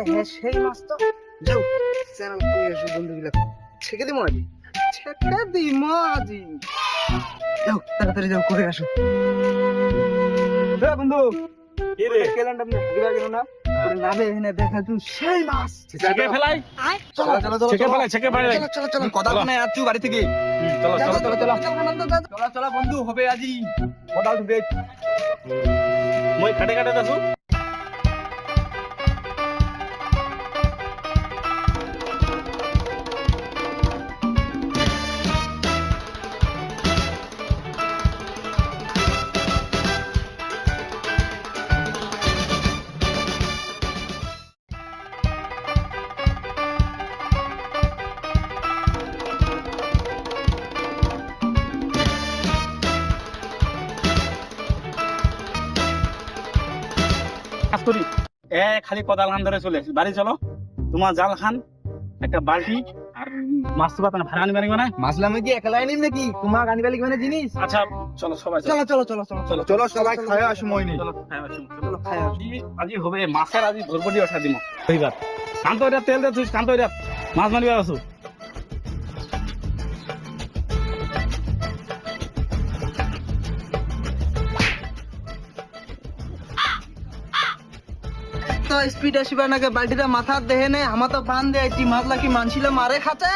হ্যাঁ সেই মাছ তো যাও চ্যানেল করে এসো বন্ধুগুলা ছেকে দিমো আজি ছেকে দিমো আজি যাও তাড়াতাড়ি যাও করে আসো বন্ধু কি রে ক্যালেন্ডার নিয়ে ঘুরে গেল না নাবে এনে দেখা তুই সেই মাছ ছেকে ফেলাই চলো চলো চলো ছেকে ফেলাই চলো চলো চলো কথা শুনে আসছু বাড়ি থেকে চলো চলো চলো চলো চলো চলো চলা চলা বন্ধু হবে আজি কোদাল ঢুকে মই কাটে কাটে আছো কাজ করি খালি কোদাল খান ধরে চলে আসি বাড়ি চলো তোমার জাল খান একটা বালতি আর মাছ তো পাতা ভাড়া আনি পারিব না মাছলামে কি একলাই নিম নাকি তোমাক আনিবা লাগবে না জিনিস আচ্ছা চলো সবাই চলো চলো চলো চলো চলো চলো সবাই খাওয়া সময় নেই চলো খাই আসি চলো খাই আজি হবে মাছের আজি ধরবো দিয়ে ওঠা দিম এইবার কান্ত এটা তেল দে তুই কান্ত এটা মাছ মারিবার আছো তো স্পিড আসিবা নাকি বালতিটা মাথার দেহে নে আমার তো বান দে আইছি মাছলা কি মানছিল মারে খাতে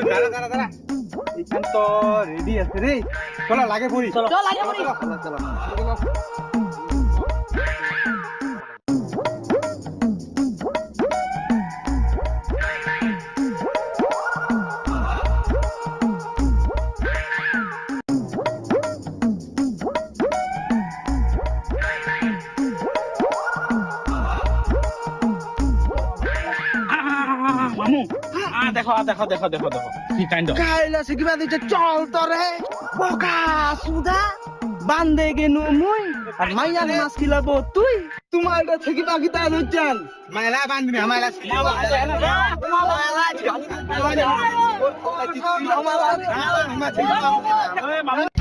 দাঁড়া দাঁড়া দাঁড়া এইখান তো রেডি আছে রে চলো লাগে পড়ি চলো চলো চলো মামু দেখো দেখো দেখো দেখো দেখো কি কাইন্ড কাইলা শিখিবা দিতে চল তরে বোকা সুদা বান্দে গেনু মুই আর মাইয়ার মাছ খিলাবো তুই তোমার এটা থেকে বাকি তাই চল মাইলা বান্ধবি মাইলা মামু